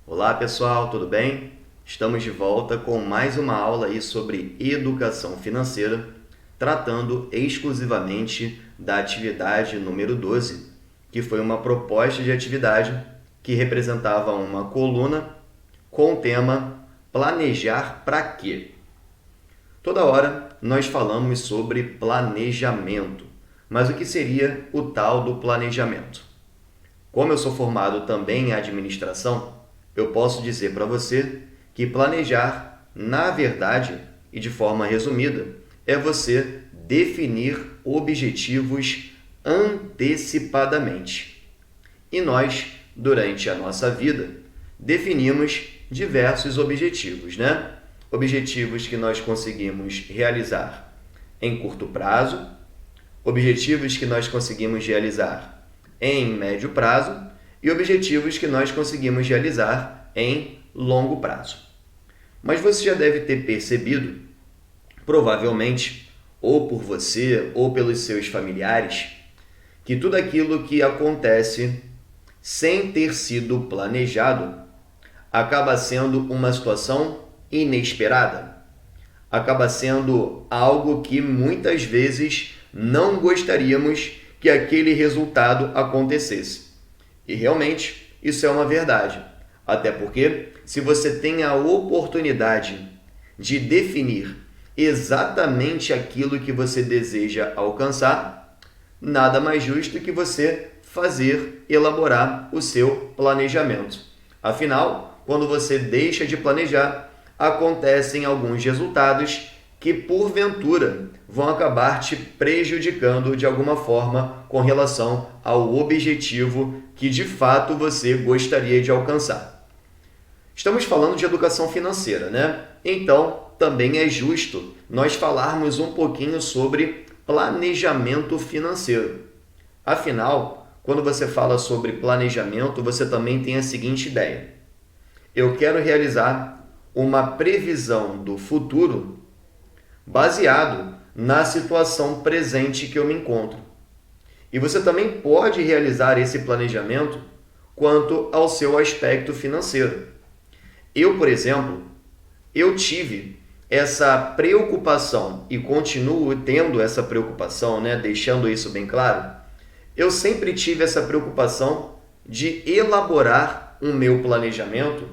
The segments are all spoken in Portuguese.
Olá pessoal, tudo bem? Estamos de volta com mais uma aula aí sobre educação financeira, tratando exclusivamente da atividade número 12, que foi uma proposta de atividade que representava uma coluna com o tema Planejar para quê? Toda hora nós falamos sobre planejamento, mas o que seria o tal do planejamento? Como eu sou formado também em administração, eu posso dizer para você que planejar, na verdade e de forma resumida, é você definir objetivos antecipadamente. E nós, durante a nossa vida, definimos diversos objetivos, né? Objetivos que nós conseguimos realizar em curto prazo, objetivos que nós conseguimos realizar em médio prazo e objetivos que nós conseguimos realizar em longo prazo. Mas você já deve ter percebido, provavelmente, ou por você ou pelos seus familiares, que tudo aquilo que acontece sem ter sido planejado acaba sendo uma situação inesperada. Acaba sendo algo que muitas vezes não gostaríamos que aquele resultado acontecesse. E realmente isso é uma verdade. Até porque, se você tem a oportunidade de definir exatamente aquilo que você deseja alcançar, nada mais justo que você elaborar o seu planejamento. Afinal, quando você deixa de planejar, acontecem alguns resultados que, porventura, vão acabar te prejudicando de alguma forma com relação ao objetivo que de fato você gostaria de alcançar. Estamos falando de educação financeira, né? Então, também é justo nós falarmos um pouquinho sobre planejamento financeiro. Afinal, quando você fala sobre planejamento, você também tem a seguinte ideia: eu quero realizar uma previsão do futuro baseado na situação presente que eu me encontro. E você também pode realizar esse planejamento quanto ao seu aspecto financeiro. Eu, por exemplo, eu tive essa preocupação e continuo tendo essa preocupação, né? Deixando isso bem claro. Eu sempre tive essa preocupação de elaborar o meu planejamento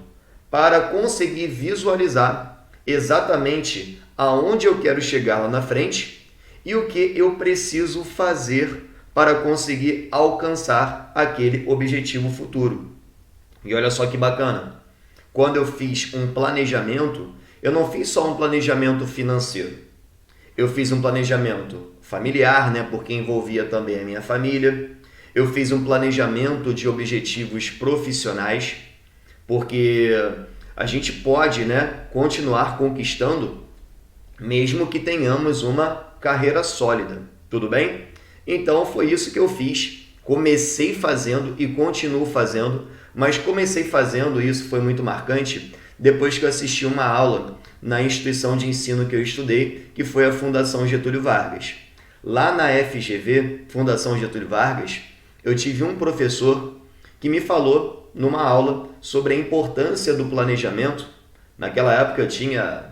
para conseguir visualizar exatamente aonde eu quero chegar lá na frente e o que eu preciso fazer para conseguir alcançar aquele objetivo futuro. E olha só que bacana, quando eu fiz um planejamento, eu não fiz só um planejamento financeiro, eu fiz um planejamento familiar, né, porque envolvia também a minha família, eu fiz um planejamento de objetivos profissionais, porque a gente pode, né, continuar conquistando mesmo que tenhamos uma carreira sólida, tudo bem? Então foi isso que eu fiz, comecei fazendo e continuo fazendo, mas comecei fazendo, isso foi muito marcante, depois que eu assisti uma aula na instituição de ensino que eu estudei, que foi a Fundação Getúlio Vargas. Lá na FGV, Fundação Getúlio Vargas, eu tive um professor que me falou numa aula sobre a importância do planejamento. Naquela época eu tinha,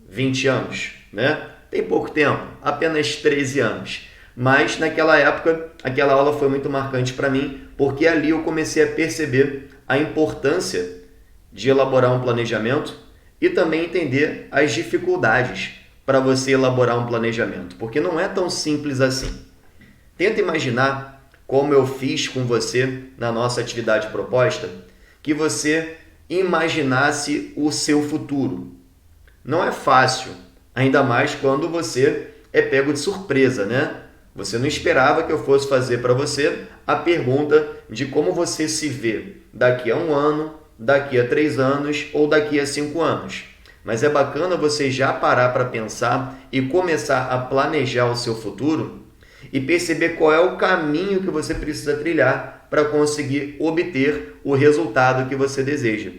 20 anos, né? Tem pouco tempo, apenas 13 anos. Mas naquela época, aquela aula foi muito marcante para mim, porque ali eu comecei a perceber a importância de elaborar um planejamento e também entender as dificuldades para você elaborar um planejamento, porque não é tão simples assim. Tenta imaginar como eu fiz com você na nossa atividade proposta, que você imaginasse o seu futuro. Não é fácil, ainda mais quando você é pego de surpresa, né? Você não esperava que eu fosse fazer para você a pergunta de como você se vê daqui a 1 ano, daqui a 3 anos ou daqui a 5 anos. Mas é bacana você já parar para pensar e começar a planejar o seu futuro e perceber qual é o caminho que você precisa trilhar para conseguir obter o resultado que você deseja.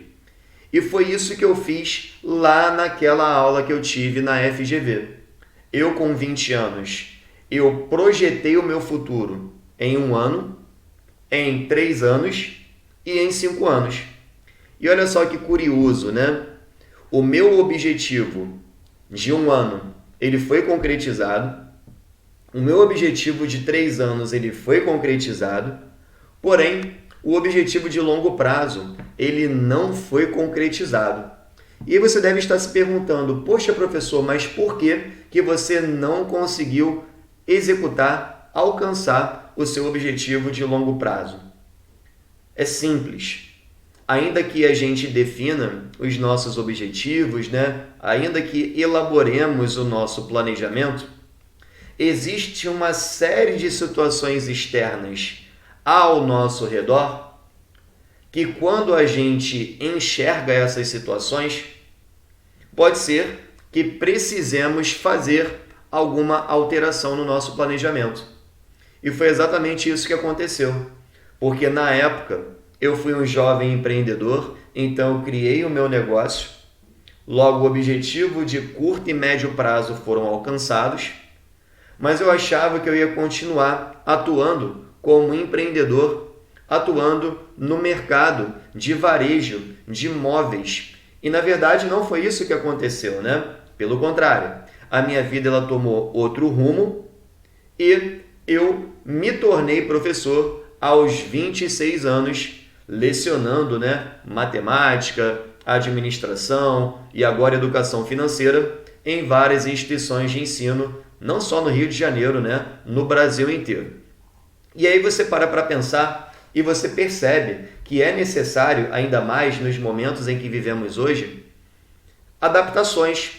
E foi isso que eu fiz lá naquela aula que eu tive na FGV. Eu, com 20 anos, eu projetei o meu futuro em 1 ano, em 3 anos e em 5 anos. E olha só que curioso, né? O meu objetivo de 1 ano, ele foi concretizado. O meu objetivo de 3 anos, ele foi concretizado. Porém, o objetivo de longo prazo, ele não foi concretizado. E você deve estar se perguntando, poxa, professor, mas por que você não conseguiu executar, alcançar o seu objetivo de longo prazo? É simples. Ainda que a gente defina os nossos objetivos, né? Ainda que elaboremos o nosso planejamento, existe uma série de situações externas ao nosso redor que, quando a gente enxerga essas situações, pode ser que precisemos fazer alguma alteração no nosso planejamento. E foi exatamente isso que aconteceu, porque na época eu fui um jovem empreendedor, então eu criei o meu negócio, logo o objetivo de curto e médio prazo foram alcançados, mas eu achava que eu ia continuar atuando como empreendedor, atuando no mercado de varejo de imóveis. E na verdade não foi isso que aconteceu, né? Pelo contrário, a minha vida ela tomou outro rumo e eu me tornei professor aos 26 anos, lecionando, né, matemática, administração e agora educação financeira em várias instituições de ensino, não só no Rio de Janeiro, né, no Brasil inteiro. E aí você para pensar e você percebe que é necessário, ainda mais nos momentos em que vivemos hoje, adaptações,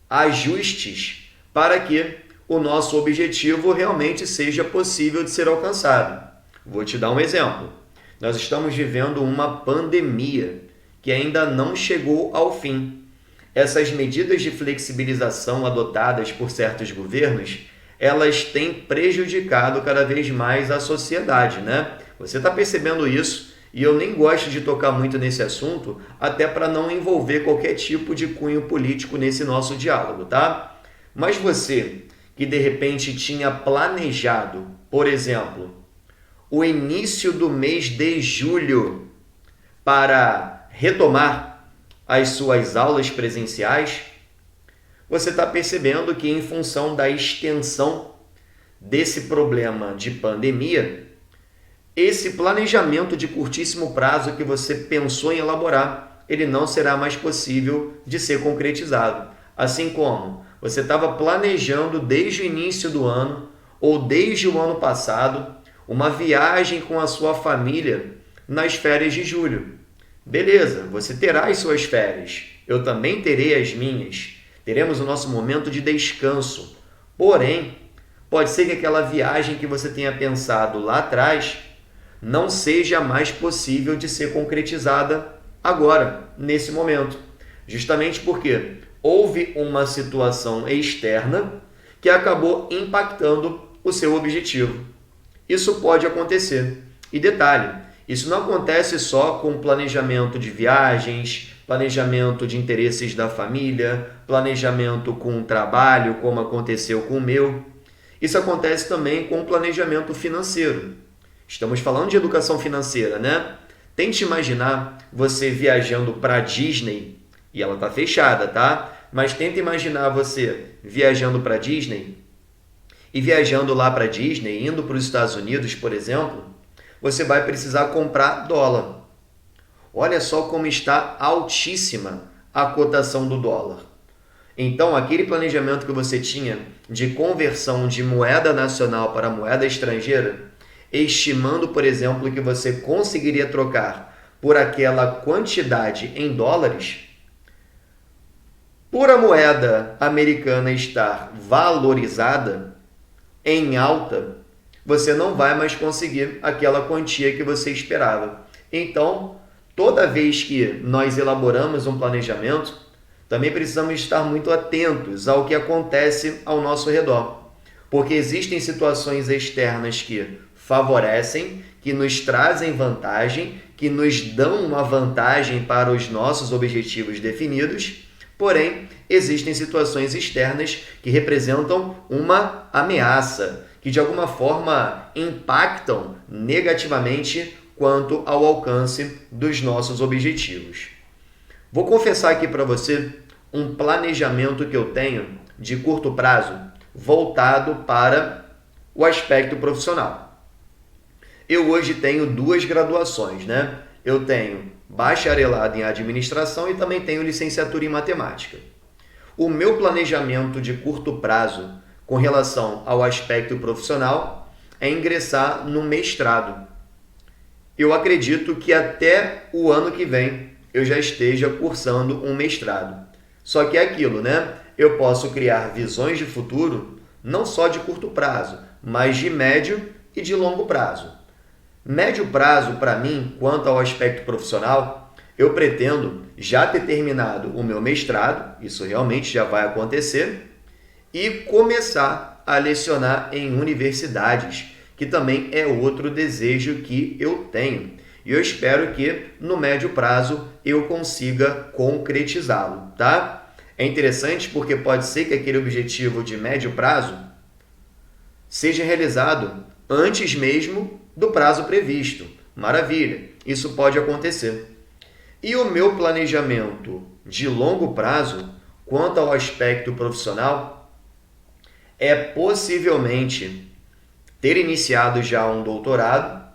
ajustes para que o nosso objetivo realmente seja possível de ser alcançado. Vou te dar um exemplo. Nós estamos vivendo uma pandemia que ainda não chegou ao fim. Essas medidas de flexibilização adotadas por certos governos, elas têm prejudicado cada vez mais a sociedade, né? Você está percebendo isso e eu nem gosto de tocar muito nesse assunto, até para não envolver qualquer tipo de cunho político nesse nosso diálogo, tá? Mas você que de repente tinha planejado, por exemplo, o início do mês de julho para retomar as suas aulas presenciais, você está percebendo que em função da extensão desse problema de pandemia, esse planejamento de curtíssimo prazo que você pensou em elaborar, ele não será mais possível de ser concretizado. Assim como você estava planejando desde o início do ano ou desde o ano passado uma viagem com a sua família nas férias de julho. Beleza, você terá as suas férias, eu também terei as minhas. Teremos o nosso momento de descanso. Porém, pode ser que aquela viagem que você tenha pensado lá atrás não seja mais possível de ser concretizada agora, nesse momento. Justamente porque houve uma situação externa que acabou impactando o seu objetivo. Isso pode acontecer. E detalhe, isso não acontece só com planejamento de viagens, planejamento de interesses da família, planejamento com o trabalho, como aconteceu com o meu. Isso acontece também com o planejamento financeiro. Estamos falando de educação financeira, né? Tente imaginar você viajando para Disney, e ela está fechada, tá? Mas tenta imaginar você viajando para Disney, e viajando lá para Disney, indo para os Estados Unidos, por exemplo, você vai precisar comprar dólar. Olha só como está altíssima a cotação do dólar. Então, aquele planejamento que você tinha de conversão de moeda nacional para moeda estrangeira, estimando, por exemplo, que você conseguiria trocar por aquela quantidade em dólares, por a moeda americana estar valorizada, em alta, você não vai mais conseguir aquela quantia que você esperava. Então, toda vez que nós elaboramos um planejamento, também precisamos estar muito atentos ao que acontece ao nosso redor, porque existem situações externas que favorecem, que nos trazem vantagem, que nos dão uma vantagem para os nossos objetivos definidos, porém, existem situações externas que representam uma ameaça, que de alguma forma impactam negativamente quanto ao alcance dos nossos objetivos. Vou confessar aqui para você um planejamento que eu tenho de curto prazo voltado para o aspecto profissional. Eu hoje tenho 2 graduações, né? Eu tenho bacharelado em administração e também tenho licenciatura em matemática. O meu planejamento de curto prazo com relação ao aspecto profissional é ingressar no mestrado. Eu acredito que até o ano que vem eu já esteja cursando um mestrado. Só que é aquilo, né? Eu posso criar visões de futuro não só de curto prazo, mas de médio e de longo prazo. Médio prazo, para mim, quanto ao aspecto profissional, eu pretendo já ter terminado o meu mestrado, isso realmente já vai acontecer, e começar a lecionar em universidades, que também é outro desejo que eu tenho. E eu espero que no médio prazo eu consiga concretizá-lo, tá? É interessante porque pode ser que aquele objetivo de médio prazo seja realizado antes mesmo do prazo previsto. Maravilha, isso pode acontecer. E o meu planejamento de longo prazo, quanto ao aspecto profissional, é possivelmente ter iniciado já um doutorado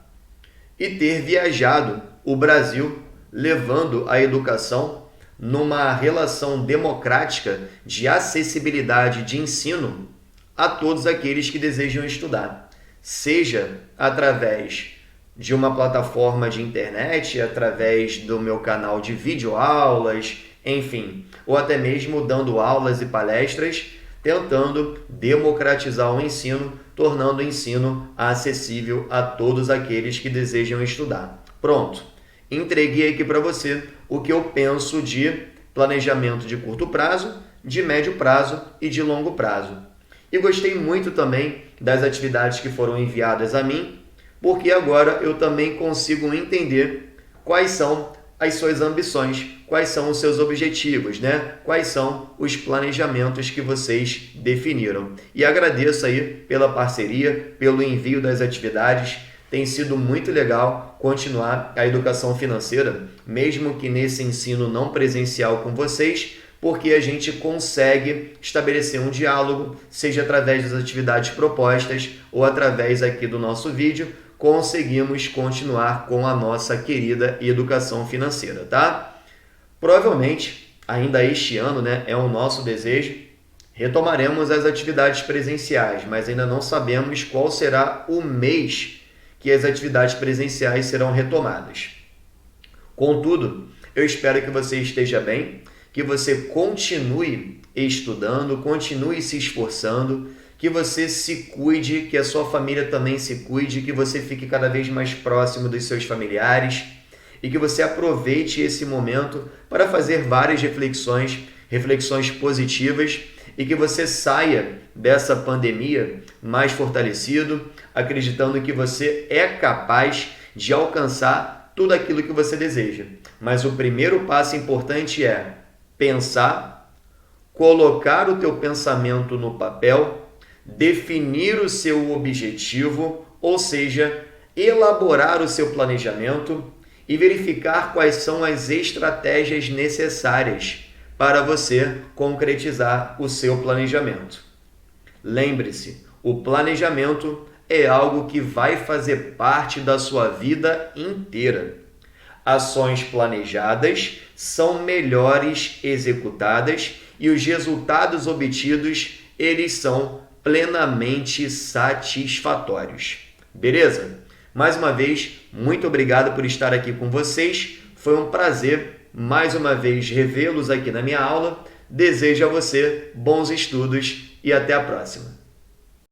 e ter viajado o Brasil, levando a educação numa relação democrática de acessibilidade de ensino a todos aqueles que desejam estudar, seja através de uma plataforma de internet, através do meu canal de videoaulas, enfim, ou até mesmo dando aulas e palestras, tentando democratizar o ensino, tornando o ensino acessível a todos aqueles que desejam estudar. Pronto, entreguei aqui para você o que eu penso de planejamento de curto prazo, de médio prazo e de longo prazo. E gostei muito também das atividades que foram enviadas a mim, porque agora eu também consigo entender quais são as suas ambições, quais são os seus objetivos, né? Quais são os planejamentos que vocês definiram. E agradeço aí pela parceria, pelo envio das atividades. Tem sido muito legal continuar a educação financeira, mesmo que nesse ensino não presencial com vocês, porque a gente consegue estabelecer um diálogo, seja através das atividades propostas ou através aqui do nosso vídeo, conseguimos continuar com a nossa querida educação financeira, tá? Provavelmente, ainda este ano, né, é o nosso desejo, retomaremos as atividades presenciais, mas ainda não sabemos qual será o mês que as atividades presenciais serão retomadas. Contudo, eu espero que você esteja bem, que você continue estudando, continue se esforçando, que você se cuide, que a sua família também se cuide, que você fique cada vez mais próximo dos seus familiares e que você aproveite esse momento para fazer várias reflexões positivas e que você saia dessa pandemia mais fortalecido, acreditando que você é capaz de alcançar tudo aquilo que você deseja. Mas o primeiro passo importante é pensar, colocar o teu pensamento no papel, definir o seu objetivo, ou seja, elaborar o seu planejamento e verificar quais são as estratégias necessárias para você concretizar o seu planejamento. Lembre-se, o planejamento é algo que vai fazer parte da sua vida inteira. Ações planejadas são melhores executadas e os resultados obtidos, eles são plenamente satisfatórios. Beleza? Mais uma vez, muito obrigado por estar aqui com vocês. Foi um prazer, mais uma vez, revê-los aqui na minha aula. Desejo a você bons estudos e até a próxima.